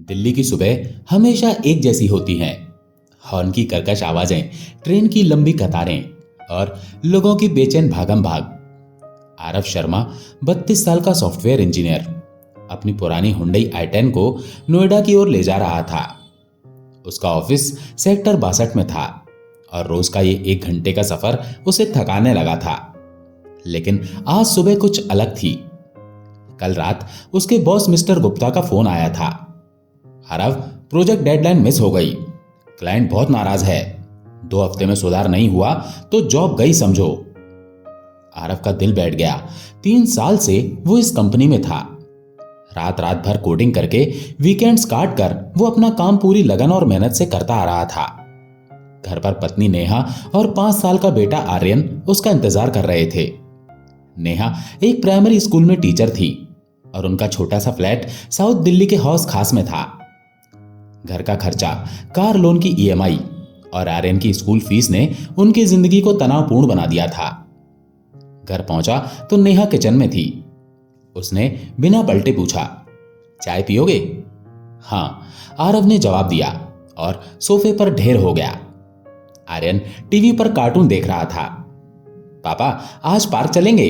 दिल्ली की सुबह हमेशा एक जैसी होती हैं। हॉर्न की कर्कश आवाजें, ट्रेन की लंबी कतारें और लोगों की बेचैन भागम भाग। आरव शर्मा 32 साल का सॉफ्टवेयर इंजीनियर अपनी पुरानी हुंडई i10 को नोएडा की ओर ले जा रहा था। उसका ऑफिस सेक्टर 62 में था और रोज का ये 1 घंटे का सफर उसे थकाने लगा था। लेकिन आज सुबह कुछ अलग थी। कल रात उसके बॉस मिस्टर गुप्ता का फोन आया था। आरव, प्रोजेक्ट डेडलाइन मिस हो गई। क्लाइंट बहुत नाराज है। 2 हफ्ते में सुधार नहीं हुआ तो जॉब गई समझो। आरव का दिल बैठ गया। 3 साल से वो इस कंपनी में था। रात रात भर कोडिंग करके वीकेंड्स काट कर वो अपना काम पूरी लगन और मेहनत से करता आ रहा था। घर पर पत्नी नेहा और 5 साल का बेटा आर्यन उसका इंतजार कर रहे थे। नेहा एक प्राइमरी स्कूल में टीचर थी और उनका छोटा सा फ्लैट साउथ दिल्ली के हौस खास में था। घर का खर्चा, कार लोन की ईएमआई और आर्यन की स्कूल फीस ने उनकी जिंदगी को तनावपूर्ण बना दिया था। घर पहुंचा तो नेहा किचन में थी। उसने बिना पलटे पूछा, चाय पियोगे? हाँ, आरव ने जवाब दिया और सोफे पर ढेर हो गया। आर्यन टीवी पर कार्टून देख रहा था। पापा, आज पार्क चलेंगे?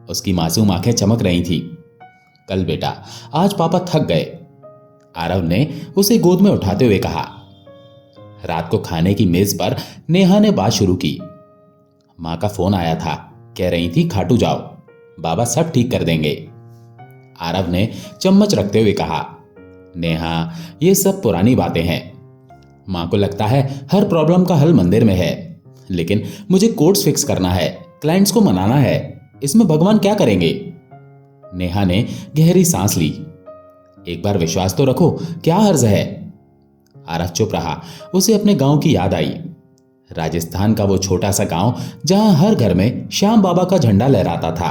उसकी मासूम आंखें चमक रही थी। कल बेटा, आज पापा थक गए, आरव ने उसे गोद में उठाते हुए कहा। रात को खाने की मेज पर नेहा ने बात शुरू की। मां का फोन आया था, कह रही थी खाटू जाओ, बाबा सब ठीक कर देंगे। आरव ने चम्मच रखते हुए कहा, नेहा, ये सब पुरानी बातें हैं। मां को लगता है हर प्रॉब्लम का हल मंदिर में है, लेकिन मुझे कोड्स फिक्स करना है, क्लाइंट्स को मनाना है, इसमें भगवान क्या करेंगे? नेहा ने गहरी सांस ली। एक बार विश्वास तो रखो, क्या हर्ज है? आरव चुप रहा। उसे अपने गांव की याद आई। राजस्थान का वो छोटा सा गांव जहां हर घर में श्याम बाबा का झंडा लहराता था।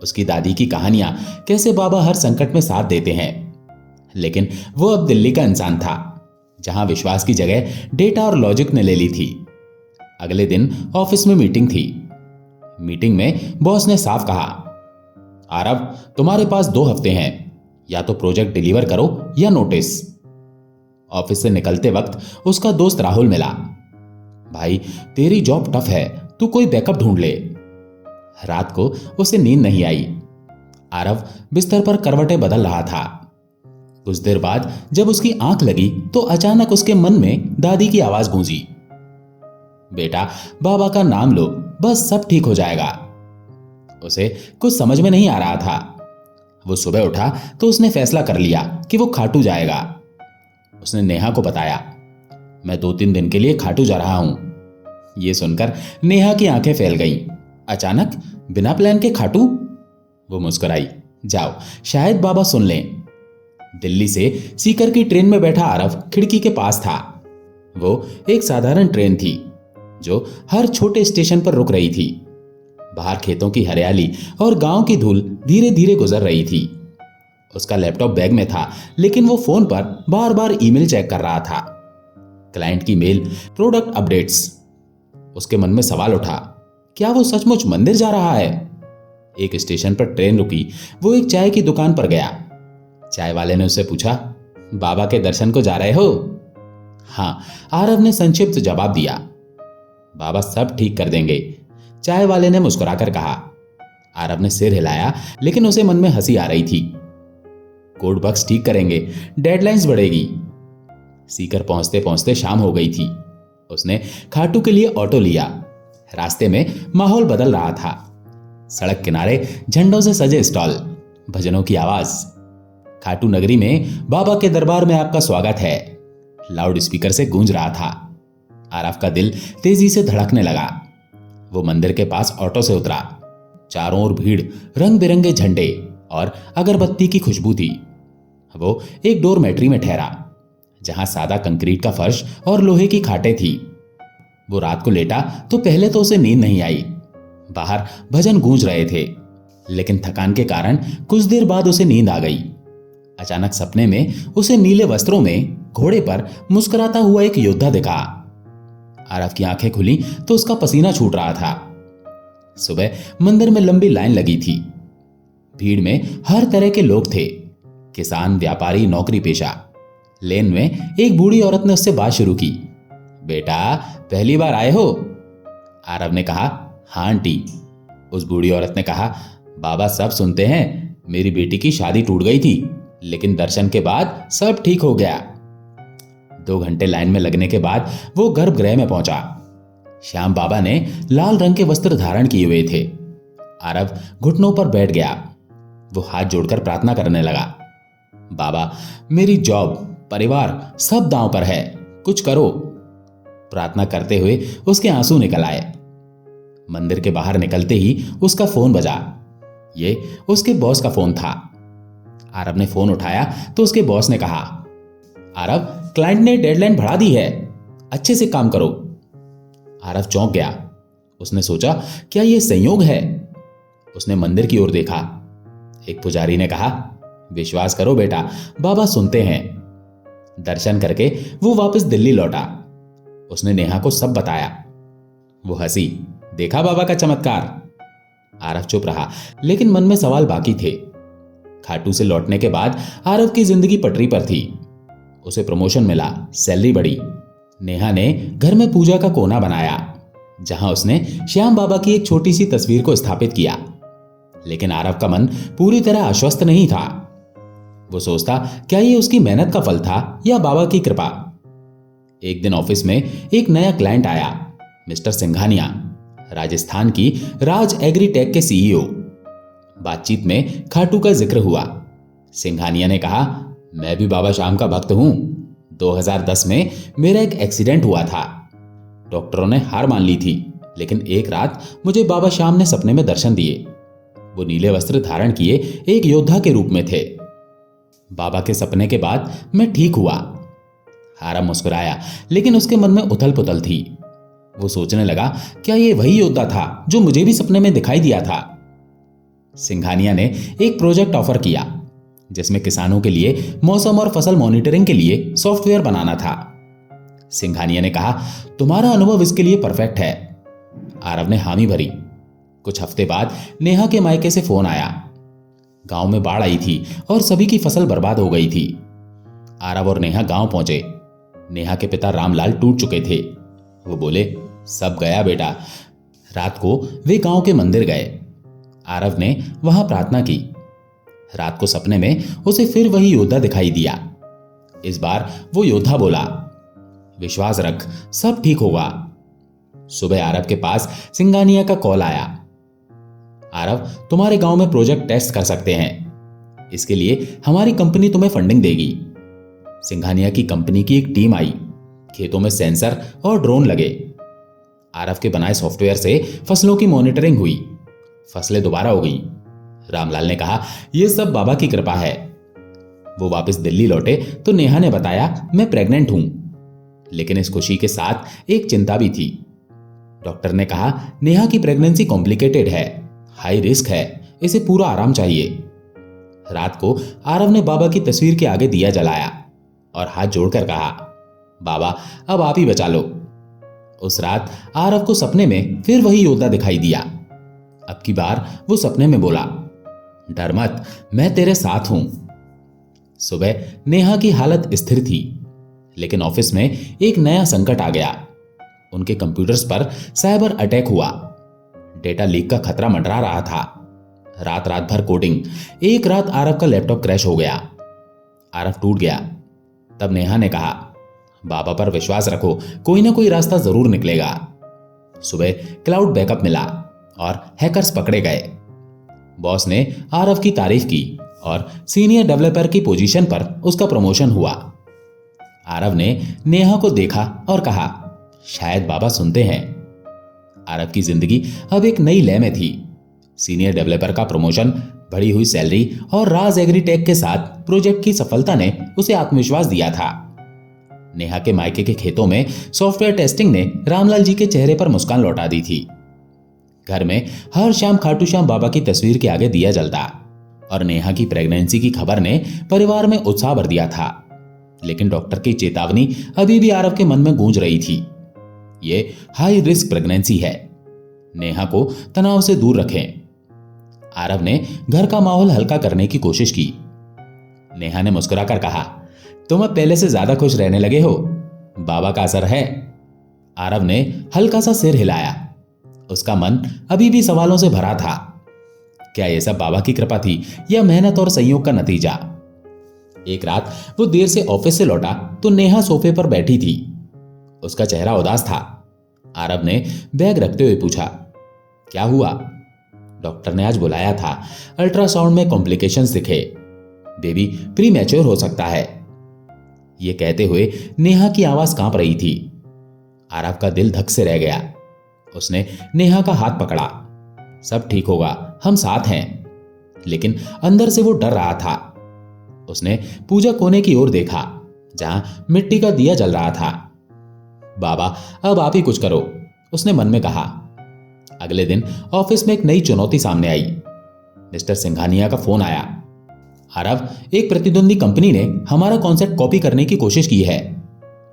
उसकी दादी की कहानियां, कैसे बाबा हर संकट में साथ देते हैं। लेकिन वो अब दिल्ली का इंसान था, जहां विश्वास की जगह डेटा और लॉजिक ने ले ली थी। अगले दिन ऑफिस में मीटिंग थी। मीटिंग में बॉस ने साफ कहा, आरव, तुम्हारे पास 2 हफ्ते हैं, या तो प्रोजेक्ट डिलीवर करो या नोटिस। ऑफिस से निकलते वक्त उसका दोस्त राहुल मिला। भाई, तेरी जॉब टफ है, तू कोई बैकअप ढूंढ ले। रात को उसे नींद नहीं आई। आरव बिस्तर पर करवटें बदल रहा था। कुछ देर बाद जब उसकी आंख लगी तो अचानक उसके मन में दादी की आवाज गूंजी, बेटा, बाबा का नाम लो, बस सब ठीक हो जाएगा। उसे कुछ समझ में नहीं आ रहा था। वो सुबह उठा तो उसने फैसला कर लिया कि वो खाटू जाएगा। उसने नेहा को बताया, मैं 2-3 दिन के लिए खाटू जा रहा हूं। ये सुनकर नेहा की आंखें फैल गईं। अचानक बिना प्लान के खाटू? वो मुस्कुराई, जाओ, शायद बाबा सुन लें। दिल्ली से सीकर की ट्रेन में बैठा आरव खिड़की के पास था। वो एक साधारण ट्रेन थी जो हर छोटे स्टेशन पर रुक रही थी। बाहर खेतों की हरियाली और गांव की धूल धीरे धीरे गुजर रही थी। उसका लैपटॉप बैग में था, लेकिन वो फोन पर बार बार ईमेल चेक कर रहा था। क्लाइंट की मेल, प्रोडक्ट अपडेट्स। उसके मन में सवाल उठा, क्या वो सचमुच मंदिर जा रहा है? एक स्टेशन पर ट्रेन रुकी। वो एक चाय की दुकान पर गया। चाय वाले ने उससे पूछा, बाबा के दर्शन को जा रहे हो? हाँ, आरव ने संक्षिप्त जवाब दिया। बाबा सब ठीक कर देंगे, चाय वाले ने मुस्कुराकर कहा। आरव ने सिर हिलाया, लेकिन उसे मन में हंसी आ रही थी। कोड बग्स ठीक करेंगे, डेडलाइंस बढ़ेगी। सीकर पहुंचते पहुंचते शाम हो गई थी। उसने खाटू के लिए ऑटो लिया। रास्ते में माहौल बदल रहा था। सड़क किनारे झंडों से सजे स्टॉल, भजनों की आवाज। खाटू नगरी में बाबा के दरबार में आपका स्वागत है, लाउड स्पीकर से गूंज रहा था। आरव का दिल तेजी से धड़कने लगा। वो मंदिर के पास ऑटो से उतरा। चारों ओर भीड़, रंग बिरंगे झंडे और अगरबत्ती की खुशबू थी। वो एक डोरमेट्री में ठहरा, जहां सादा कंक्रीट का फर्श और लोहे की खाटें थी। वो रात को लेटा तो पहले तो उसे नींद नहीं आई। बाहर भजन गूंज रहे थे, लेकिन थकान के कारण कुछ देर बाद उसे नींद आ गई। अचानक सपने में उसे नीले वस्त्रों में घोड़े पर मुस्कुराता हुआ एक योद्धा दिखा। आरव की आंखें खुली तो उसका पसीना छूट रहा था। सुबह मंदिर में लंबी लाइन लगी थी। भीड़ में हर तरह के लोग थे। किसान, व्यापारी, नौकरी पेशा। लेन में एक बूढ़ी औरत ने उससे बात शुरू की। बेटा, पहली बार आए हो? आरव ने कहा, हाँ आंटी। उस बूढ़ी औरत ने कहा, बाबा सब सुनते हैं, मेरी बेटी की शादी टूट गई थी, लेकिन दर्शन के बाद सब ठीक हो गया। 2 घंटे लाइन में लगने के बाद वो गर्भगृह में पहुंचा। श्याम बाबा ने लाल रंग के वस्त्र धारण किए हुए थे। आरव घुटनों पर बैठ गया। वो हाथ जोड़कर प्रार्थना करने लगा। बाबा, मेरी जॉब, परिवार सब दांव पर है, कुछ करो। प्रार्थना करते हुए उसके आंसू निकल आए। मंदिर के बाहर निकलते ही उसका फोन बजा। ये उसके बॉस का फोन था। आरव ने फोन उठाया तो उसके बॉस ने कहा, आरव, क्लाइंट ने डेडलाइन बढ़ा दी है, अच्छे से काम करो। आरव चौंक गया। उसने सोचा, क्या यह संयोग है? उसने मंदिर की ओर देखा। एक पुजारी ने कहा, विश्वास करो बेटा, बाबा सुनते हैं। दर्शन करके वो वापस दिल्ली लौटा। उसने नेहा को सब बताया। वो हंसी, देखा बाबा का चमत्कार। आरव चुप रहा, लेकिन मन में सवाल बाकी थे। खाटू से लौटने के बाद आरव की जिंदगी पटरी पर थी। उसे प्रमोशन मिला, सैलरी बढ़ी। नेहा ने घर में पूजा का कोना बनाया, जहां उसने श्याम बाबा की एक छोटी सी तस्वीर को स्थापित किया। लेकिन आरव का मन पूरी तरह आश्वस्त नहीं था। वो सोचता, क्या ये उसकी मेहनत का फल था या बाबा की कृपा? एक दिन ऑफिस में एक नया क्लाइंट आया, मिस्टर सिंघानिया, राजस्थान की राज एग्रीटेक के सीईओ। बातचीत में खाटू का जिक्र हुआ। सिंघानिया ने कहा, मैं भी बाबा श्याम का भक्त हूं। 2010 में मेरा एक एक्सीडेंट हुआ था। डॉक्टरों ने हार मान ली थी, लेकिन एक रात मुझे बाबा श्याम ने सपने में दर्शन दिए। वो नीले वस्त्र धारण किए एक योद्धा के रूप में थे। बाबा के सपने के बाद मैं ठीक हुआ। आरव मुस्कुराया, लेकिन उसके मन में उथल पुथल थी। वो सोचने लगा, क्या ये वही योद्धा था जो मुझे भी सपने में दिखाई दिया था? सिंघानिया ने एक प्रोजेक्ट ऑफर किया, जिसमें किसानों के लिए मौसम और फसल मॉनिटरिंग के लिए सॉफ्टवेयर बनाना था। सिंघानिया ने कहा, तुम्हारा अनुभव इसके लिए परफेक्ट है। आरव ने हामी भरी। कुछ हफ्ते बाद नेहा के मायके से फोन आया। गांव में बाढ़ आई थी और सभी की फसल बर्बाद हो गई थी। आरव और नेहा गांव पहुंचे। नेहा के पिता रामलाल टूट चुके थे। वो बोले, सब गया बेटा। रात को वे गांव के मंदिर गए। आरव ने वहां प्रार्थना की। रात को सपने में उसे फिर वही योद्धा दिखाई दिया। इस बार वो योद्धा बोला, विश्वास रख, सब ठीक होगा। सुबह आरव के पास सिंघानिया का कॉल आया। आरव, तुम्हारे गांव में प्रोजेक्ट टेस्ट कर सकते हैं। इसके लिए हमारी कंपनी तुम्हें फंडिंग देगी। सिंघानिया की कंपनी की एक टीम आई। खेतों में सेंसर और ड्रोन लगे। आरव के बनाए सॉफ्टवेयर से फसलों की मॉनिटरिंग हुई। फसलें दोबारा हो गई। रामलाल ने कहा, यह सब बाबा की कृपा है। वो वापस दिल्ली लौटे तो नेहा ने बताया, मैं प्रेग्नेंट हूं। लेकिन इस खुशी के साथ एक चिंता भी थी। डॉक्टर ने कहा, नेहा की प्रेगनेंसी कॉम्प्लिकेटेड है, हाई रिस्क है, इसे पूरा आराम चाहिए। रात को आरव ने बाबा की तस्वीर के आगे दिया जलाया और हाथ जोड़कर कहा, बाबा अब आप ही बचा लो। उस रात आरव को सपने में फिर वही योद्धा दिखाई दिया। अब की बार वो सपने में बोला, डर मत, मैं तेरे साथ हूं। सुबह नेहा की हालत स्थिर थी, लेकिन ऑफिस में एक नया संकट आ गया। उनके कंप्यूटर्स पर साइबर अटैक हुआ। डेटा लीक का खतरा मंडरा रहा था। रात रात भर कोडिंग। एक रात आरव का लैपटॉप क्रैश हो गया। आरव टूट गया। तब नेहा ने कहा, बाबा पर विश्वास रखो, कोई ना कोई रास्ता जरूर निकलेगा। सुबह क्लाउड बैकअप मिला और हैकर्स पकड़े गए। बॉस ने आरव की तारीफ की और सीनियर डेवलपर की पोजीशन पर उसका प्रमोशन हुआ। आरव ने नेहा को देखा और कहा, शायद बाबा सुनते हैं। आरव की जिंदगी अब एक नई लय में थी। सीनियर डेवलपर का प्रमोशन, बढ़ी हुई सैलरी और राज एग्रीटेक के साथ प्रोजेक्ट की सफलता ने उसे आत्मविश्वास दिया था। नेहा के मायके के खेतों में सॉफ्टवेयर टेस्टिंग ने रामलाल जी के चेहरे पर मुस्कान लौटा दी थी। घर में हर शाम खाटू श्याम बाबा की तस्वीर के आगे दिया जलता और नेहा की प्रेगनेंसी की खबर ने परिवार में उत्साह भर दिया था। लेकिन डॉक्टर की चेतावनी अभी भी आरव के मन में गूंज रही थी। ये हाई रिस्क प्रेगनेंसी है, नेहा को तनाव से दूर रखें। आरव ने घर का माहौल हल्का करने की कोशिश की। नेहा ने मुस्कुराकर कहा, तुम अब पहले से ज्यादा खुश रहने लगे हो, बाबा का असर है। आरव ने हल्का सा सिर हिलाया। उसका मन अभी भी सवालों से भरा था। क्या यह सब बाबा की कृपा थी या मेहनत और संयोग का नतीजा? एक रात वो देर से ऑफिस से लौटा तो नेहा सोफे पर बैठी थी। उसका चेहरा उदास था। आरव ने बैग रखते हुए पूछा, क्या हुआ? डॉक्टर ने आज बुलाया था, अल्ट्रासाउंड में कॉम्प्लिकेशंस दिखे, बेबी प्री मैच्योर हो सकता है। यह कहते हुए नेहा की आवाज कांप रही थी। आरव का दिल धक से रह गया। उसने नेहा का हाथ पकड़ा। सब ठीक होगा, हम साथ हैं। लेकिन अंदर से वो डर रहा था। उसने पूजा कोने की ओर देखा जहां मिट्टी का दिया जल रहा था। बाबा अब आप ही कुछ करो, उसने मन में कहा। अगले दिन ऑफिस में एक नई चुनौती सामने आई। मिस्टर सिंघानिया का फोन आया। आरव, एक प्रतिद्वंदी कंपनी ने हमारा कॉन्सेप्ट कॉपी करने की कोशिश की है।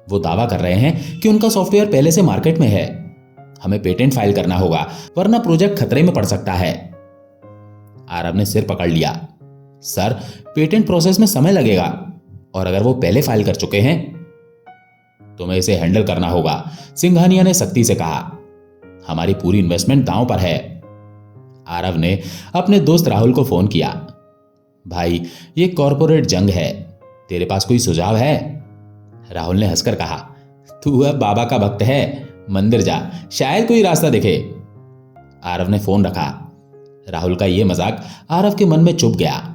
वो दावा कर रहे हैं कि उनका सॉफ्टवेयर पहले से मार्केट में है। हमें पेटेंट फाइल करना होगा, वरना प्रोजेक्ट खतरे में पड़ सकता है। आरव ने सिर पकड़ लिया। सर, पेटेंट प्रोसेस में समय लगेगा, और अगर वो पहले फाइल कर चुके हैं? तुम्हें इसे हैंडल करना होगा, सिंघानिया ने सख्ती से कहा। हमारी पूरी इन्वेस्टमेंट दांव पर है। आरव ने अपने दोस्त राहुल को फोन किया। भाई, ये कॉर्पोरेट जंग है, तेरे पास कोई सुझाव है? राहुल ने हंसकर कहा, तू अब बाबा का भक्त है, मंदिर जा, शायद कोई रास्ता दिखे। आरव ने फोन रखा। राहुल का यह मजाक आरव के मन में चुभ गया।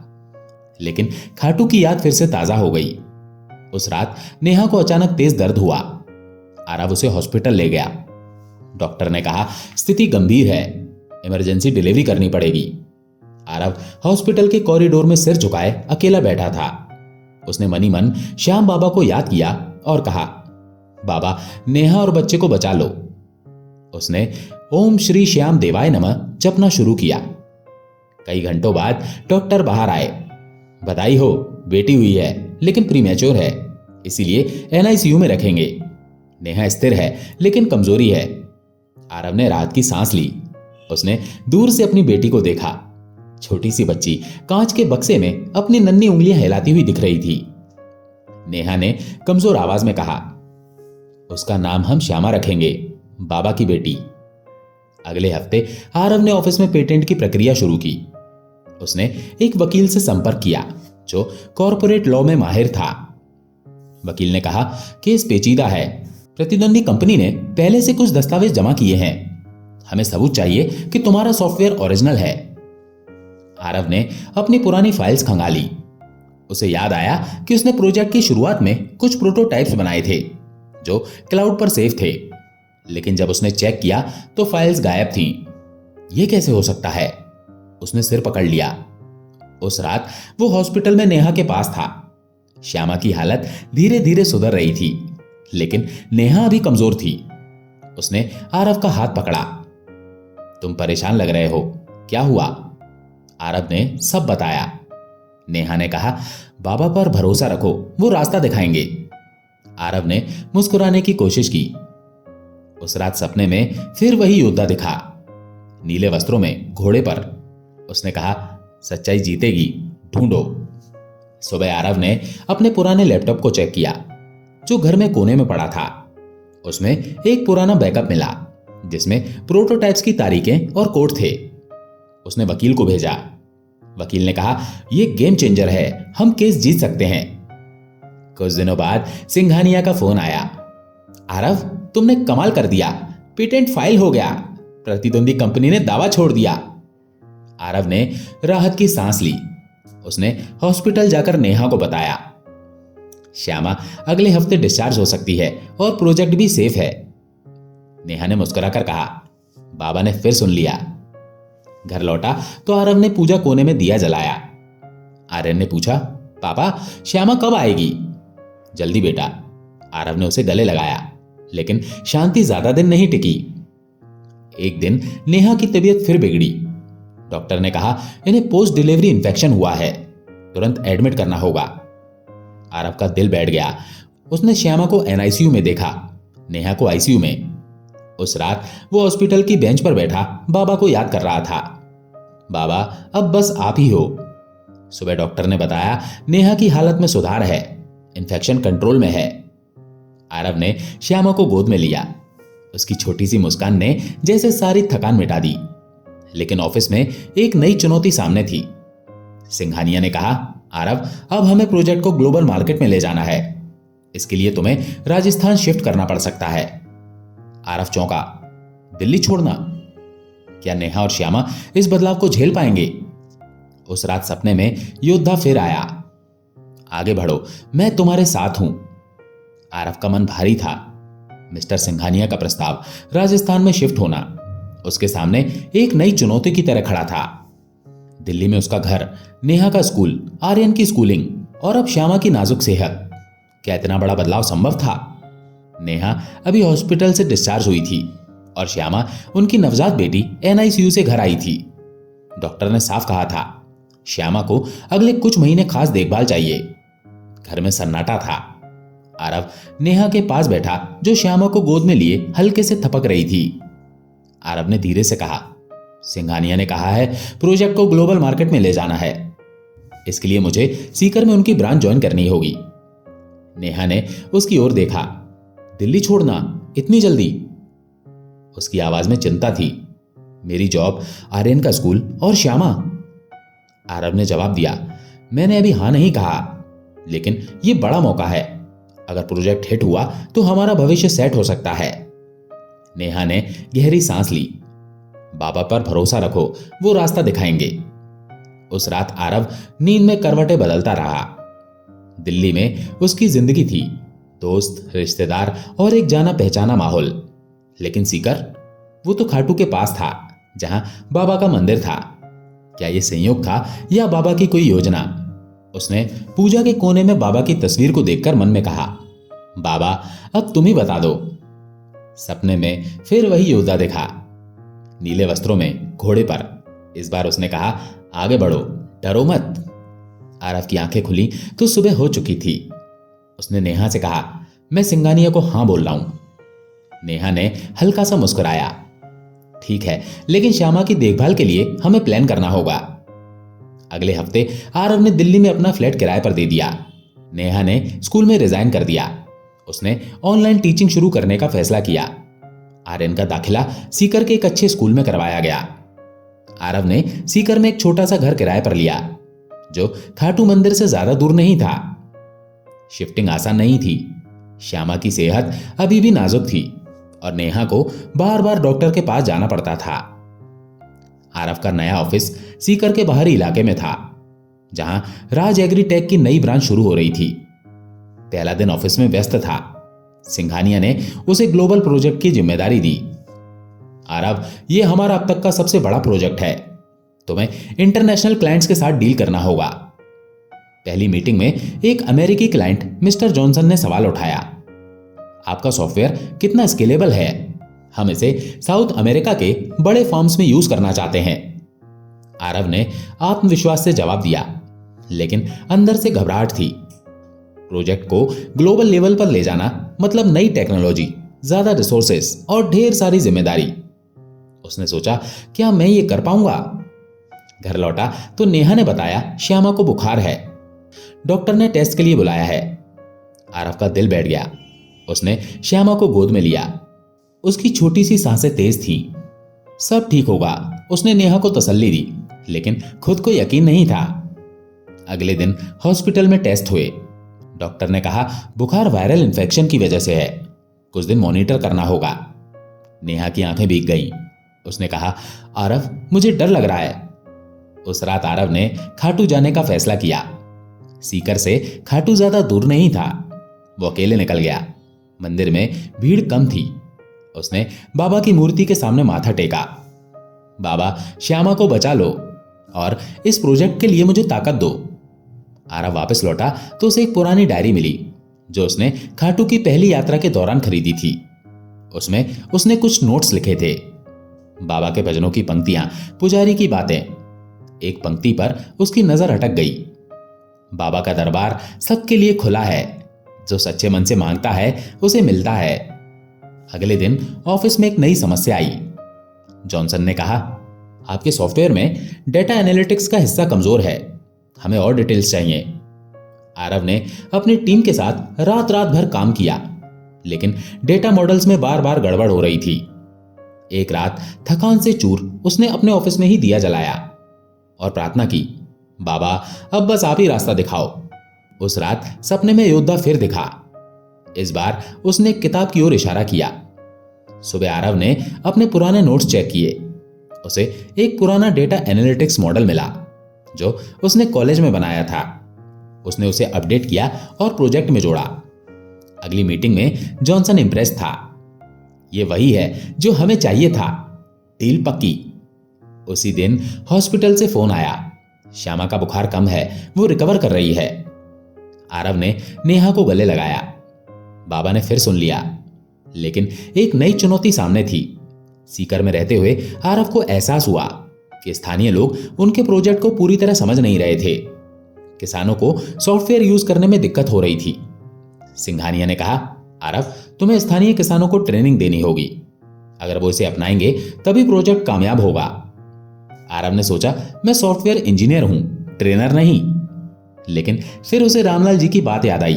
लेकिन खाटू की याद फिर से ताजा हो गई। उस रात नेहा को अचानक तेज दर्द हुआ। आरव उसे हॉस्पिटल ले गया। डॉक्टर ने कहा, स्थिति गंभीर है, इमरजेंसी डिलीवरी करनी पड़ेगी। आरव हॉस्पिटल के कॉरिडोर में सिर झुकाए अकेला बैठा था। उसने मनी मन श्याम बाबा को याद किया और कहा, बाबा, नेहा और बच्चे को बचा लो। उसने ओम श्री श्याम देवाय नमः जपना शुरू किया। कई घंटों बाद डॉक्टर बाहर आए। बधाई हो, बेटी हुई है, लेकिन प्रीमैच्योर है, इसीलिए एनआईसीयू में रखेंगे। नेहा स्थिर है, लेकिन कमजोरी है। आरव ने राहत की सांस ली। उसने दूर से अपनी बेटी को देखा। छोटी सी बच्ची कांच के बक्से में अपनी नन्ही उंगलियां हिलाती हुई दिख रही थी। नेहा ने कमजोर आवाज में कहा, उसका नाम हम श्यामा रखेंगे, बाबा की बेटी। अगले हफ्ते आरव ने ऑफिस में पेटेंट की प्रक्रिया शुरू की। उसने एक वकील से संपर्क किया जो कॉर्पोरेट लॉ में माहिर था। वकील ने कहा, केस पेचीदा है, प्रतिद्वंदी कंपनी ने पहले से कुछ दस्तावेज जमा किए हैं, हमें सबूत चाहिए कि तुम्हारा सॉफ्टवेयर ओरिजिनल है। आरव ने अपनी पुरानी फाइल्स खंगाली। उसे याद आया कि उसने प्रोजेक्ट की शुरुआत में कुछ प्रोटोटाइप्स बनाए थे जो क्लाउड पर सेव थे, लेकिन जब उसने चेक किया तो फाइल्स गायब थीं। यह कैसे हो सकता है? उसने सिर पकड़ लिया। उस रात वो हॉस्पिटल में नेहा के पास था। श्यामा की हालत धीरे धीरे सुधर रही थी, लेकिन नेहा अभी कमजोर थी। उसने आरव का हाथ पकड़ा। तुम परेशान लग रहे हो, क्या हुआ? आरव ने सब बताया। नेहा ने कहा, बाबा पर भरोसा रखो, वो रास्ता दिखाएंगे। आरव ने मुस्कुराने की कोशिश की। उस रात सपने में फिर वही योद्धा दिखा, नीले वस्त्रों में, घोड़े पर। उसने कहा, सच्चाई जीतेगी, ढूंढो। सुबह आरव ने अपने पुराने लैपटॉप को चेक किया जो घर में कोने में पड़ा था। उसमें एक पुराना बैकअप मिला जिसमें प्रोटोटाइप्स की तारीखें और कोड थे। उसने वकील को भेजा। वकील ने कहा, यह गेम चेंजर है, हम केस जीत सकते हैं। कुछ दिनों बाद सिंघानिया का फोन आया। आरव, तुमने कमाल कर दिया, पेटेंट फाइल हो गया, प्रतिद्वंदी कंपनी ने दावा छोड़ दिया। आरव ने राहत की सांस ली। उसने हॉस्पिटल जाकर नेहा को बताया। श्यामा अगले हफ्ते डिस्चार्ज हो सकती है और प्रोजेक्ट भी सेफ है। नेहा ने मुस्कुराकर कहा, बाबा ने फिर सुन लिया। घर लौटा तो आरव ने पूजा कोने में दिया जलाया। आर्यन ने पूछा, पापा, श्यामा कब आएगी? जल्दी बेटा। आरव ने उसे गले लगाया, लेकिन शांति ज्यादा दिन नहीं टिकी। एक दिन नेहा की तबीयत फिर बिगड़ी। डॉक्टर ने कहा, इन्हें पोस्ट डिलीवरी इंफेक्शन हुआ है, तुरंत एडमिट करना होगा। आरव का दिल बैठ गया। उसने श्यामा को एनआईसीयू में देखा, नेहा को आईसीयू में। उस रात वो हॉस्पिटल की बेंच पर बैठा बाबा को याद कर रहा था। बाबा, अब बस आप ही हो। सुबह डॉक्टर ने बताया नेहा की हालत में सुधार है, इन्फेक्शन कंट्रोल में है। आरव ने श्यामा को गोद में लिया। उसकी छोटी सी मुस्कान ने जैसे सारी थकान मिटा दी। लेकिन ऑफिस में एक नई चुनौती सामने थी। सिंघानिया ने कहा, आरव, अब हमें प्रोजेक्ट को ग्लोबल मार्केट में ले जाना है। इसके लिए तुम्हें राजस्थान शिफ्ट करना पड़ सकता है। आरव चौंका। दिल्ली छोड़ना? क्या नेहा और श्यामा इस बदलाव को झेल पाएंगे? उस रात सपने में योद्धा फिर आया। आगे बढ़ो, मैं तुम्हारे साथ हूं। आरव का मन भारी था। मिस्टर सिंघानिया का प्रस्ताव राजस्थान में शिफ्ट होना उसके सामने एक नई चुनौती की तरह खड़ा था। दिल्ली में उसका घर, नेहा का स्कूल, आर्यन की स्कूलिंग और अब श्यामा की नाजुक सेहत। क्या इतना बड़ा बदलाव संभव था? नेहा अभी हॉस्पिटल से डिस्चार्ज हुई थी और श्यामा, उनकी नवजात बेटी, एनआईसीयू से घर आई थी। डॉक्टर ने साफ कहा था, श्यामा को अगले कुछ महीने खास देखभाल चाहिए। घर में सन्नाटा था। आरव नेहा के पास बैठा, जो श्यामा को गोद में लिए हल्के से थपक रही थी। आरव ने धीरे से कहा, सिंघानिया ने कहा है प्रोजेक्ट को ग्लोबल मार्केट में ले जाना है। इसके लिए मुझे सीकर में उनकी ब्रांच ज्वाइन करनी होगी। नेहा ने उसकी ओर देखा। दिल्ली छोड़ना इतनी जल्दी? उसकी आवाज में चिंता थी। मेरी जॉब, आर्यन का स्कूल और श्यामा। आरव ने जवाब दिया, मैंने अभी हां नहीं कहा, लेकिन यह बड़ा मौका है। अगर प्रोजेक्ट हिट हुआ तो हमारा भविष्य सेट हो सकता है। नेहा ने गहरी सांस ली। बाबा पर भरोसा रखो, वो रास्ता दिखाएंगे। उस रात आरव नींद में करवटें बदलता रहा। दिल्ली में उसकी जिंदगी थी, दोस्त, रिश्तेदार और एक जाना पहचाना माहौल। लेकिन सीकर, वो तो खाटू के पास था, जहां बाबा का मंदिर था। क्या यह संयोग था या बाबा की कोई योजना? उसने पूजा के कोने में बाबा की तस्वीर को देखकर मन में कहा, बाबा, अब तुम ही बता दो। सपने में फिर वही योद्धा दिखा, नीले वस्त्रों में, घोड़े पर। इस बार उसने कहा, आगे बढ़ो, डरो मत। आरव की आंखें खुली तो सुबह हो चुकी थी। उसने नेहा से कहा, मैं सिंघानिया को हां बोल रहा हूं। नेहा ने हल्का सा मुस्कुराया। ठीक है, लेकिन श्यामा की देखभाल के लिए हमें प्लान करना होगा। अगले हफ्ते आरव ने दिल्ली में अपना फ्लैट किराए पर दे दिया। नेहा ने स्कूल में रिजाइन कर दिया। उसने ऑनलाइन टीचिंग शुरू करने का फैसला किया। आर्यन का दाखिला सीकर के एक अच्छे स्कूल में करवाया गया। आरव ने सीकर में एक छोटा सा घर किराए पर लिया, जो खाटू मंदिर से ज्यादा दूर नहीं था। शिफ्टिंग आसान नहीं थी। श्यामा की सेहत अभी भी नाजुक थी और नेहा को बार बार डॉक्टर के पास जाना पड़ता था। आरव का नया ऑफिस सीकर के बाहरी इलाके में था, जहां राज एग्रीटेक की नई ब्रांच शुरू हो रही थी। पहला दिन ऑफिस में व्यस्त था। सिंघानिया ने उसे ग्लोबल प्रोजेक्ट की जिम्मेदारी दी। आरव, यह हमारा अब तक का सबसे बड़ा प्रोजेक्ट है। तुम्हें इंटरनेशनल क्लाइंट्स के साथ डील करना होगा। पहली मीटिंग में एक अमेरिकी क्लाइंट मिस्टर जॉनसन ने सवाल उठाया, आपका सॉफ्टवेयर कितना स्केलेबल है? हम इसे साउथ अमेरिका के बड़े फॉर्म्स में यूज करना चाहते हैं। आरव ने आत्मविश्वास से जवाब दिया, लेकिन अंदर से घबराहट थी। प्रोजेक्ट को ग्लोबल लेवल पर ले जाना मतलब नई टेक्नोलॉजी, ज्यादा रिसोर्सेस और ढेर सारी जिम्मेदारी। उसने सोचा, क्या मैं ये कर पाऊंगा? घर लौटा तो नेहा ने बताया श्यामा को बुखार है, डॉक्टर ने टेस्ट के लिए बुलाया है। आरव का दिल बैठ गया। उसने श्यामा को गोद में लिया। उसकी छोटी सी सांसें तेज थीं। सब ठीक होगा, उसने नेहा को तसल्ली दी, लेकिन खुद को यकीन नहीं था। अगले दिन हॉस्पिटल में टेस्ट हुए। डॉक्टर ने कहा, बुखार वायरल इन्फेक्शन की वजह से है, कुछ दिन मॉनिटर करना होगा। नेहा की आंखें भीग गईं। उसने कहा, आरव, मुझे डर लग रहा है। उस रात आरव ने खाटू जाने का फैसला किया। सीकर से खाटू ज्यादा दूर नहीं था। वो अकेले निकल गया। मंदिर में भीड़ कम थी। उसने बाबा की मूर्ति के सामने माथा टेका। बाबा, श्यामा को बचा लो और इस प्रोजेक्ट के लिए मुझे ताकत दो। आरव वापस लौटा तो उसे एक पुरानी डायरी मिली, जो उसने खाटू की पहली यात्रा के दौरान खरीदी थी। उसमें उसने कुछ नोट्स लिखे थे, बाबा के भजनों की पंक्तियां, पुजारी की बातें। एक पंक्ति पर उसकी नजर अटक गई, बाबा का दरबार सबके लिए खुला है, जो सच्चे मन से मांगता है उसे मिलता है। अगले दिन ऑफिस में एक नई समस्या आई। जॉनसन ने कहा, आपके सॉफ्टवेयर में डेटा एनालिटिक्स का हिस्सा कमजोर है। हमें और डिटेल्स चाहिए। आरव ने अपनी टीम के साथ रात रात भर काम किया, लेकिन डेटा मॉडल्स में बार बार गड़बड़ हो रही थी। एक रात थकान से चूर उसने अपने ऑफिस में ही दिया जलाया और प्रार्थना की, बाबा अब बस आप ही रास्ता दिखाओ। उस रात सपने में योद्धा फिर दिखा। इस बार उसने एक किताब की ओर इशारा किया। सुबह आरव ने अपने पुराने नोट्स चेक किए। उसे एक पुराना डेटा एनालिटिक्स मॉडल मिला जो उसने कॉलेज में बनाया था। उसने उसे अपडेट किया और प्रोजेक्ट में जोड़ा। अगली मीटिंग में जॉनसन इंप्रेस था। यह वही है जो हमें चाहिए था, डील पक्की। उसी दिन हॉस्पिटल से फोन आया, श्यामा का बुखार कम है, वो रिकवर कर रही है। आरव ने नेहा को गले लगाया। बाबा ने फिर सुन लिया, लेकिन एक नई चुनौती सामने थी। सीकर में रहते हुए आरव को एहसास हुआ कि स्थानीय लोग उनके प्रोजेक्ट को पूरी तरह समझ नहीं रहे थे। किसानों को सॉफ्टवेयर यूज करने में दिक्कत हो रही थी। सिंघानिया ने कहा, आरव तुम्हें स्थानीय किसानों को ट्रेनिंग देनी होगी। अगर वो इसे अपनाएंगे तभी प्रोजेक्ट कामयाब होगा। आरव ने सोचा, मैं सॉफ्टवेयर इंजीनियर हूं, ट्रेनर नहीं। लेकिन फिर उसे रामलाल जी की बात याद आई।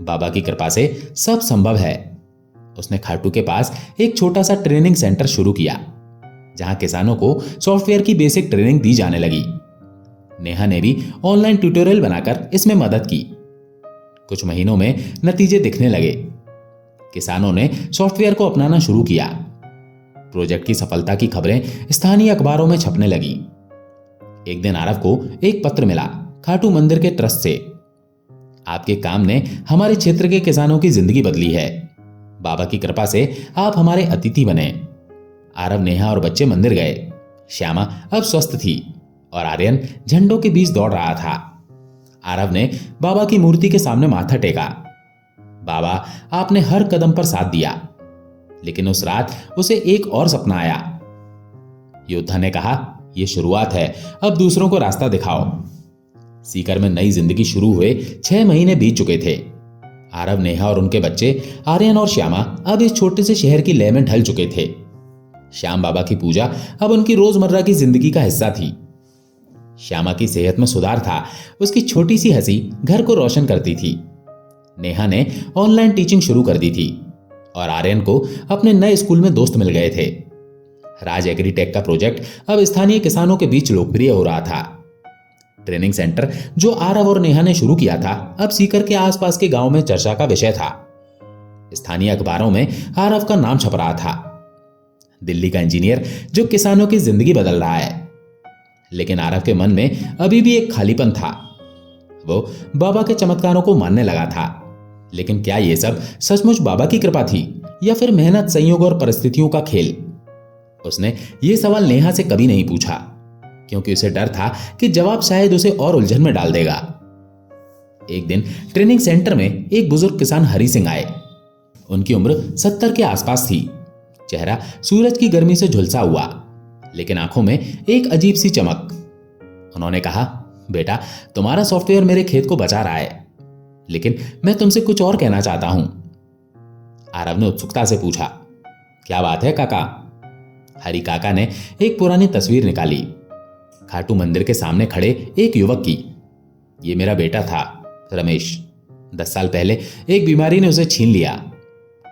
बाबा की कृपा से सब संभव है। उसने खाटू के पास एक छोटा सा ट्रेनिंग सेंटर शुरू किया, जहां किसानों को सॉफ्टवेयर की बेसिक ट्रेनिंग दी जाने लगी। नेहा ने भी ऑनलाइन ट्यूटोरियल बनाकर इसमें मदद की। कुछ महीनों में नतीजे दिखने लगे। किसानों ने सॉफ्टवेयर को अपनाना शुरू किया। प्रोजेक्ट की सफलता की खबरें स्थानीय अखबारों में छपने लगी। एक दिन आरव को एक पत्र मिला खाटू मंदिर के ट्रस्ट से। आपके काम ने हमारे क्षेत्र के किसानों की जिंदगी बदली है। बाबा की कृपा से आप हमारे अतिथि बने। आरव, नेहा और बच्चे मंदिर गए। श्यामा अब स्वस्थ थी और आर्यन झंडों के बीच दौड़ रहा था। आरव ने बाबा की मूर्ति के सामने माथा टेका। बाबा, आपने हर कदम पर साथ दिया। लेकिन उस रात उसे एक और सपना आया। योद्धा ने कहा, यह शुरुआत है, अब दूसरों को रास्ता दिखाओ। सीकर में नई जिंदगी शुरू हुए 6 महीने बीत चुके थे। आरव, नेहा और उनके बच्चे आर्यन और श्यामा अब इस छोटे से शहर की लय में ढल चुके थे। श्याम बाबा की पूजा अब उनकी रोजमर्रा की जिंदगी का हिस्सा थी। श्यामा की सेहत में सुधार था। उसकी छोटी सी हंसी घर को रोशन करती थी। नेहा ने ऑनलाइन टीचिंग शुरू कर दी थी और आर्यन को अपने नए स्कूल में दोस्त मिल गए थे। राज एग्रीटेक का प्रोजेक्ट अब स्थानीय किसानों के बीच लोकप्रिय हो रहा था। ट्रेनिंग सेंटर जो आरव और नेहा ने शुरू किया था, अब सीकर के आसपास के गांव में चर्चा का विषय था। स्थानीय अखबारों में आरव का नाम छप रहा था, दिल्ली का इंजीनियर जो किसानों की जिंदगी बदल रहा है। लेकिन आरव के मन में अभी भी एक खालीपन था। वो बाबा के चमत्कारों को मानने लगा था, लेकिन क्या यह सब सचमुच बाबा की कृपा थी या फिर मेहनत, संयोग और परिस्थितियों का खेल? उसने यह सवाल नेहा से कभी नहीं पूछा, क्योंकि उसे डर था कि जवाब शायद उसे और उलझन में डाल देगा। एक दिन ट्रेनिंग सेंटर में एक बुजुर्ग किसान हरि सिंह आए। उनकी उम्र 70 के आसपास थी। चेहरा सूरज की गर्मी से झुलसा हुआ, लेकिन आंखों में एक अजीब सी चमक। उन्होंने कहा, बेटा, तुम्हारा सॉफ्टवेयर मेरे खेत को बचा रहा है, लेकिन मैं तुमसे कुछ और कहना चाहता हूं। आरव ने उत्सुकता से पूछा, क्या बात है काका? हरि काका ने एक पुरानी तस्वीर निकाली। खाटू मंदिर के सामने खड़े एक युवक की। ये मेरा बेटा था, रमेश। 10 साल पहले एक बीमारी ने उसे छीन लिया।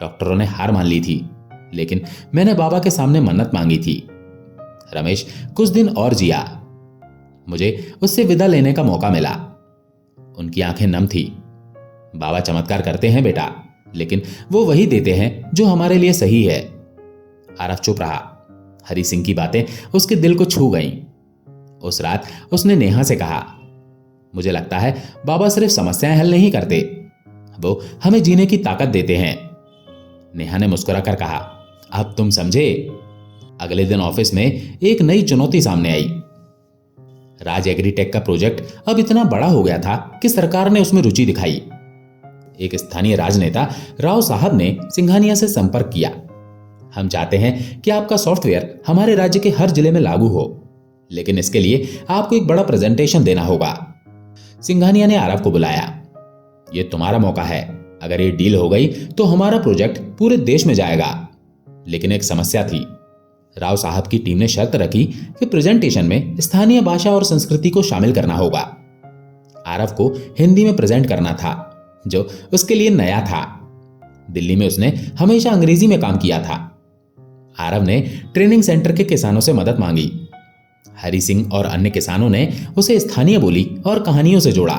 डॉक्टरों ने हार मान ली थी, लेकिन मैंने बाबा के सामने मन्नत मांगी थी। रमेश कुछ दिन और जिया। मुझे उससे विदा लेने का मौका मिला। उनकी आंखें नम थी। बाबा चमत्कार करते हैं बेटा, लेकिन वो वही देते हैं जो हमारे लिए सही है। आरव चुप रहा। हरि सिंह की बातें उसके दिल को छू गईं। उस रात उसने नेहा से कहा, मुझे लगता है बाबा सिर्फ समस्याएं हल नहीं करते, वो हमें जीने की ताकत देते हैं। नेहा ने मुस्कुराकर कहा, अब तुम समझे। अगले दिन ऑफिस में एक नई चुनौती सामने आई। राज एग्रीटेक का प्रोजेक्ट अब इतना बड़ा हो गया था कि सरकार ने उसमें रुचि दिखाई। एक स्थानीय राजनेता राव साहब ने सिंघानिया से संपर्क किया। हम चाहते हैं कि आपका सॉफ्टवेयर हमारे राज्य के हर जिले में लागू हो, लेकिन इसके लिए आपको एक बड़ा प्रेजेंटेशन देना होगा। सिंघानिया ने आरव को बुलाया। यह तुम्हारा मौका है। अगर ये डील हो गई तो हमारा प्रोजेक्ट पूरे देश में जाएगा। लेकिन एक समस्या थी। राव साहब की टीम ने शर्त रखी कि प्रेजेंटेशन में स्थानीय भाषा और संस्कृति को शामिल करना होगा। आरव को हिंदी में प्रेजेंट करना था, जो उसके लिए नया था। दिल्ली में उसने हमेशा अंग्रेजी में काम किया था। आरव ने ट्रेनिंग सेंटर के किसानों से मदद मांगी। हरि सिंह और अन्य किसानों ने उसे स्थानीय बोली और कहानियों से जोड़ा।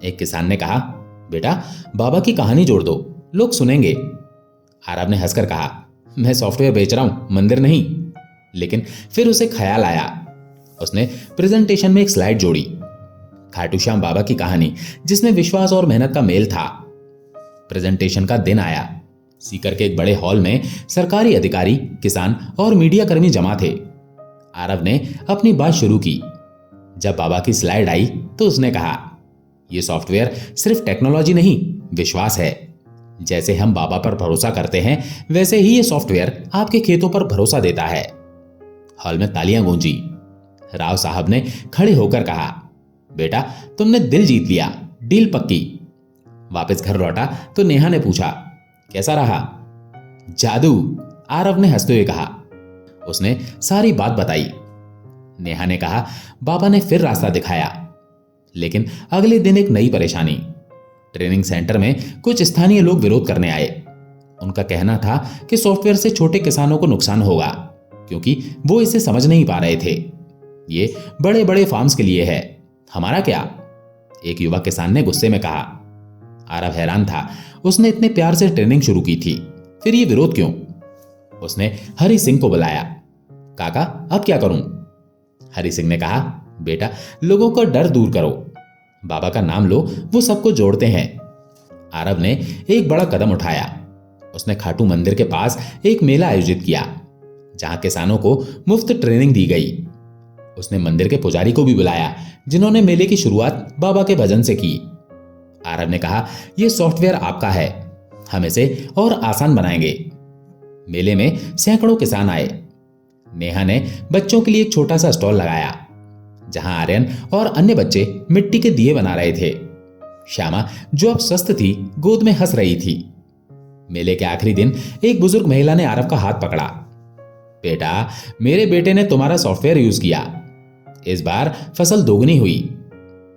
एक किसान ने कहा, बेटा बाबा की कहानी जोड़ दो, लोग सुनेंगे। आरव ने हंसकर कहा, मैं सॉफ्टवेयर बेच रहा हूं, मंदिर नहीं। लेकिन फिर उसे ख्याल आया। उसने प्रेजेंटेशन में एक स्लाइड जोड़ी, खाटू श्याम बाबा की कहानी, जिसमें विश्वास और मेहनत का मेल था। प्रेजेंटेशन का दिन आया। सीकर के एक बड़े हॉल में सरकारी अधिकारी, किसान और मीडिया कर्मी जमा थे। आरव ने अपनी बात शुरू की। जब बाबा की स्लाइड आई तो उसने कहा, यह सॉफ्टवेयर सिर्फ टेक्नोलॉजी नहीं, विश्वास है। जैसे हम बाबा पर भरोसा करते हैं, वैसे ही यह सॉफ्टवेयर आपके खेतों पर भरोसा देता है। हॉल में तालियां गूंजी। राव साहब ने खड़े होकर कहा, बेटा तुमने दिल जीत लिया, डील पक्की। वापस घर लौटा तो नेहा ने पूछा, कैसा रहा? जादू, आरव ने हंसते हुए कहा। उसने सारी बात बताई। नेहा ने कहा, बाबा ने फिर रास्ता दिखाया। लेकिन अगले दिन एक नई परेशानी। ट्रेनिंग सेंटर में कुछ स्थानीय लोग विरोध करने आए। उनका कहना था कि सॉफ्टवेयर से छोटे किसानों को नुकसान होगा, क्योंकि वो इसे समझ नहीं पा रहे थे। ये बड़े बड़े फार्म्स के लिए है, हमारा क्या? एक युवा किसान ने गुस्से में कहा। आरव हैरान था, उसने इतने प्यार से ट्रेनिंग शुरू की थी, फिर ये विरोध क्यों? उसने हरि सिंह को बुलाया। काका अब क्या करूं? हरि सिंह ने कहा, बेटा लोगों का डर दूर करो, बाबा का नाम लो, वो सबको जोड़ते हैं। आरव ने एक बड़ा कदम उठाया। उसने खाटू मंदिर के पास एक मेला आयोजित किया, जहां किसानों को मुफ्त ट्रेनिंग दी गई। उसने मंदिर के पुजारी को भी बुलाया, जिन्होंने मेले की शुरुआत बाबा के भजन से की। आरव ने कहा, यह सॉफ्टवेयर आपका है, हम इसे और आसान बनाएंगे। मेले में सैकड़ों किसान आए। नेहा ने बच्चों के लिए एक छोटा सा स्टॉल लगाया, जहां आर्यन और अन्य बच्चे मिट्टी के दिए बना रहे थे। श्यामा, जो अब स्वस्थ थी, गोद में हंस रही थी। मेले के आखिरी दिन एक बुजुर्ग महिला ने आरव का हाथ पकड़ा। बेटा, मेरे बेटे ने तुम्हारा सॉफ्टवेयर यूज किया, इस बार फसल दोगुनी हुई,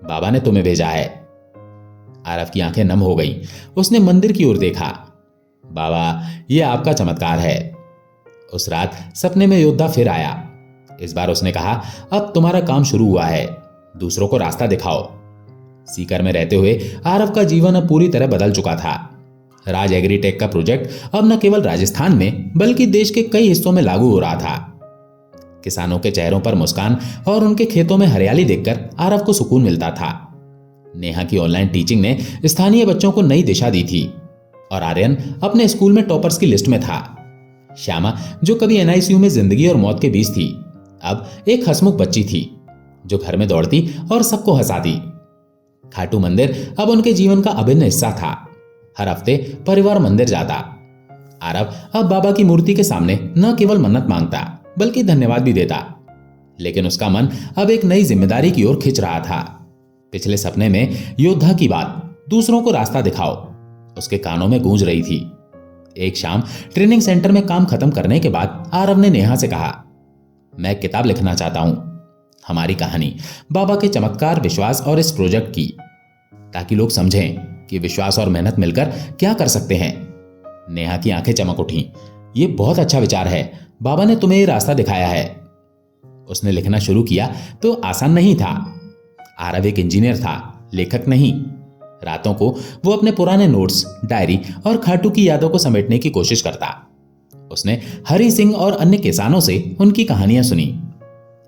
बाबा ने तुम्हें भेजा है। आरव की आंखें नम हो गईं। उसने मंदिर की ओर देखा। बाबा, यह आपका चमत्कार है। उस रात सपने में योद्धा फिर आया। इस बार उसने कहा, अब तुम्हारा काम शुरू हुआ है, दूसरों को रास्ता दिखाओ। सीकर में रहते हुए आरव का जीवन अब पूरी तरह बदल चुका था। राज एग्रीटेक का प्रोजेक्ट अब न केवल राजस्थान में बल्कि देश के कई हिस्सों में लागू हो रहा था। किसानों के चेहरों पर मुस्कान और उनके खेतों में हरियाली देखकर आरव को सुकून मिलता था। नेहा की ऑनलाइन टीचिंग ने स्थानीय बच्चों को नई दिशा दी थी और आर्यन अपने स्कूल में टॉपर्स की लिस्ट में था। श्यामा, जो कभी एनआईसीयू में जिंदगी और मौत के बीच थी, अब एक हंसमुख बच्ची थी, जो घर में दौड़ती और सबको हंसाती। खाटू मंदिर अब उनके जीवन का अभिन्न हिस्सा था। हर हफ्ते परिवार मंदिर जाता। आरव अब बाबा की मूर्ति के सामने न केवल मन्नत मांगता, बल्कि धन्यवाद भी देता। लेकिन उसका मन अब एक नई जिम्मेदारी की ओर खिंच रहा था। पिछले सपने में योद्धा की बात, दूसरों को रास्ता दिखाओ, उसके कानों में गूंज रही थी। एक शाम ट्रेनिंग सेंटर में काम खत्म करने के बाद आरव ने नेहा से कहा, मैं एक किताब लिखना चाहता हूं, हमारी कहानी, बाबा के चमत्कार, विश्वास और इस प्रोजेक्ट की, ताकि लोग समझें कि विश्वास और मेहनत मिलकर क्या कर सकते हैं। नेहा की आंखें चमक उठी। ये बहुत अच्छा विचार है, बाबा ने तुम्हें ये रास्ता दिखाया है। उसने लिखना शुरू किया तो आसान नहीं था। आरव एक इंजीनियर था, लेखक नहीं। रातों को वो अपने पुराने नोट्स, डायरी और खाटू की यादों को समेटने की कोशिश करता। उसने हरि सिंह और अन्य किसानों से उनकी कहानियां सुनी।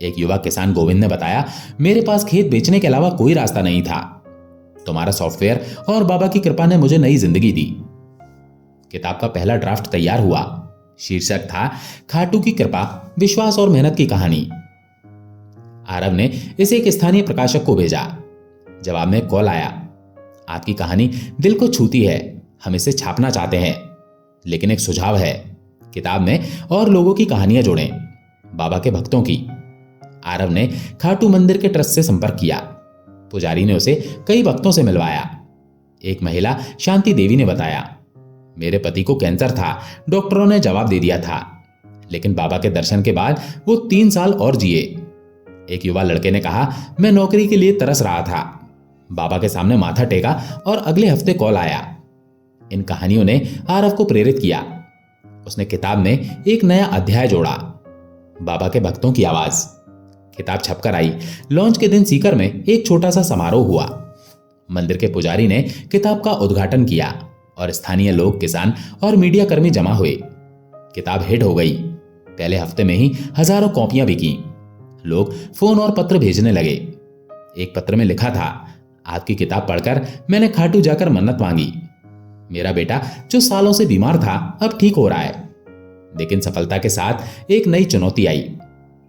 एक युवा किसान गोविंद ने बताया, मेरे पास खेत बेचने के अलावा कोई रास्ता नहीं था। तुम्हारा सॉफ्टवेयर और बाबा की कृपा ने मुझे नई जिंदगी दी। किताब का पहला ड्राफ्ट तैयार हुआ। शीर्षक था, खाटू की कृपा, विश्वास और मेहनत की कहानी। आरव ने इसे एक स्थानीय प्रकाशक को भेजा। जवाब में कॉल आया, आपकी कहानी दिल को छूती है, हम इसे छापना चाहते हैं, लेकिन एक सुझाव है, किताब में और लोगों की कहानियां जोड़ें, बाबा के भक्तों की। आरव ने खाटू मंदिर के ट्रस्ट से संपर्क किया। पुजारी ने उसे कई भक्तों से मिलवाया। एक महिला शांति देवी ने बताया, मेरे पति को कैंसर था, डॉक्टरों ने जवाब दे दिया था, लेकिन बाबा के दर्शन के बाद वो 3 साल और जिए। एक युवा लड़के ने कहा, मैं नौकरी के लिए तरस रहा था, बाबा के सामने माथा टेका और अगले हफ्ते कॉल आया। इन कहानियों ने आरव को प्रेरित किया। उसने किताब में एक नया अध्याय जोड़ा, बाबा के भक्तों की आवाज। किताब छपकर आई। लॉन्च के दिन सीकर में एक छोटा सा समारोह हुआ। मंदिर के पुजारी ने किताब का उद्घाटन किया और स्थानीय लोग, किसान और मीडिया कर्मी जमा हुए। किताब हिट हो गई। पहले हफ्ते में ही हजारों कॉपियां बिकी। लोग फोन और पत्र भेजने लगे। एक पत्र में लिखा था, आपकी किताब पढ़कर मैंने खाटू जाकर मन्नत मांगी। मेरा बेटा जो सालों से बीमार था अब ठीक हो रहा है। लेकिन सफलता के साथ एक नई चुनौती आई।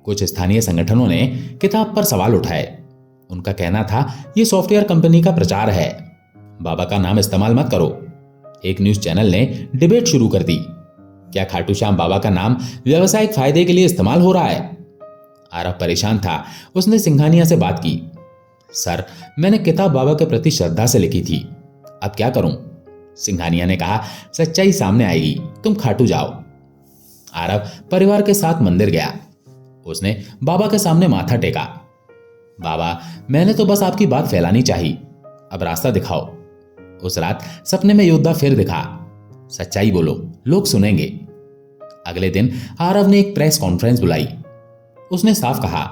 कुछ स्थानीय संगठनों ने किताब पर सवाल उठाए। उनका कहना था, यह सॉफ्टवेयर कंपनी का प्रचार है, बाबा का नाम इस्तेमाल मत करो। एक न्यूज चैनल ने डिबेट शुरू कर दी, क्या खाटू श्याम बाबा का नाम व्यवसायिक फायदे के लिए इस्तेमाल हो रहा है? आरव परेशान था। उसने सिंघानिया से बात की। सर, मैंने किताब बाबा के प्रति श्रद्धा से लिखी थी, अब क्या करूं? सिंघानिया ने कहा, सच्चाई सामने आएगी, तुम खाटू जाओ। आरव परिवार के साथ मंदिर गया। उसने बाबा के सामने माथा टेका। बाबा, मैंने तो बस आपकी बात फैलानी चाहिए, अब रास्ता दिखाओ। उस रात सपने में योद्धा फिर दिखा। सच्चाई बोलो, लोग सुनेंगे। अगले दिन आरव ने एक प्रेस कॉन्फ्रेंस बुलाई। उसने साफ कहा,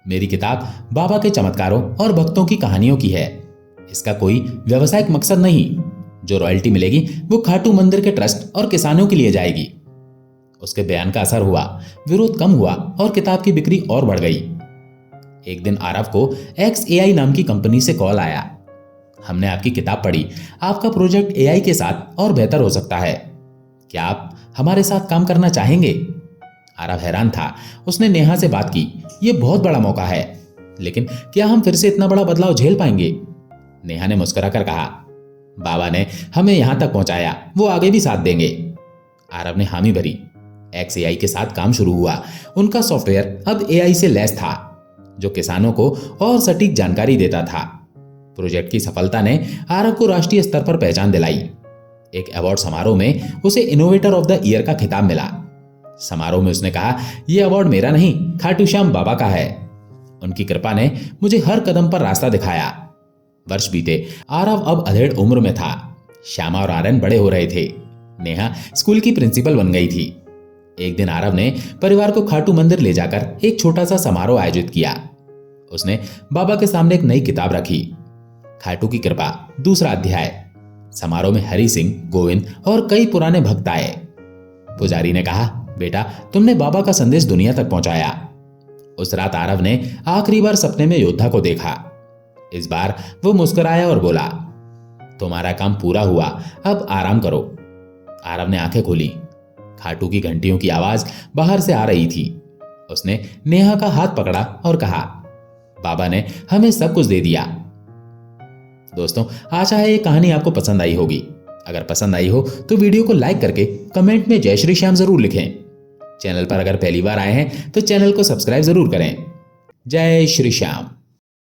मेरी किताब बाबा के चमत्कारों और भक्तों की कहानियों की है। इसका कोई व्यावसायिक मकसद नहीं। जो रॉयल्टी मिलेगी वो खाटू मंदिर के ट्रस्ट और किसानों के लिए जाएगी। उसके बयान का असर हुआ, विरोध कम हुआ और किताब की बिक्री और बढ़ गई। एक दिन आरव को XAI नाम की कंपनी से कॉल आया। हमने आपकी किताब पढ़ी, आपका प्रोजेक्ट AI के साथ और बेहतर हो सकता है, क्या आप हमारे साथ काम करना चाहेंगे? आरव हैरान था। उसने नेहा से बात की, यह बहुत बड़ा मौका है, लेकिन क्या हम फिर से इतना बड़ा बदलाव झेल पाएंगे? नेहा ने मुस्कुराकर कहा, बाबा ने हमें यहां तक पहुंचाया, वो आगे भी साथ देंगे। आरव ने हामी भरी। XAI के साथ काम शुरू हुआ। उनका सॉफ्टवेयर अब AI से लैस था, जो किसानों को और सटीक जानकारी देता था। प्रोजेक्ट की सफलता ने आरव को राष्ट्रीय स्तर पर पहचान दिलाई। एक अवार्ड समारोह में उसे इनोवेटर ऑफ द ईयर का खिताब मिला। समारोह में उसने कहा, यह अवार्ड मेरा नहीं, खाटू श्याम बाबा का है। उनकी कृपा ने मुझे हर कदम पर रास्ता दिखाया। वर्ष बीते। आरव अब अधेड़ उम्र में था। श्यामा और आर्यन बड़े हो रहे थे। नेहा स्कूल की प्रिंसिपल बन गई थी। एक दिन आरव ने परिवार को खाटू मंदिर ले जाकर एक छोटा सा समारोह आयोजित किया। उसने बाबा के सामने एक नई किताब रखी, खाटू की कृपा, दूसरा अध्याय। समारोह में हरि सिंह, गोविंद और कई पुराने भक्त आए। पुजारी ने कहा, बेटा तुमने बाबा का संदेश दुनिया तक पहुंचाया। उस रात आरव ने आखिरी बार सपने में योद्धा को देखा। इस बार वो मुस्कुराया और बोला, तुम्हारा काम पूरा हुआ, अब आराम करो। आरव ने आंखें खोली। खाटू की घंटियों की आवाज बाहर से आ रही थी। उसने नेहा का हाथ पकड़ा और कहा, बाबा ने हमें सब कुछ दे दिया। दोस्तों, आशा है ये कहानी आपको पसंद आई होगी। अगर पसंद आई हो तो वीडियो को लाइक करके कमेंट में जय श्री श्याम जरूर लिखें। चैनल पर अगर पहली बार आए हैं तो चैनल को सब्सक्राइब जरूर करें। जय श्री श्याम।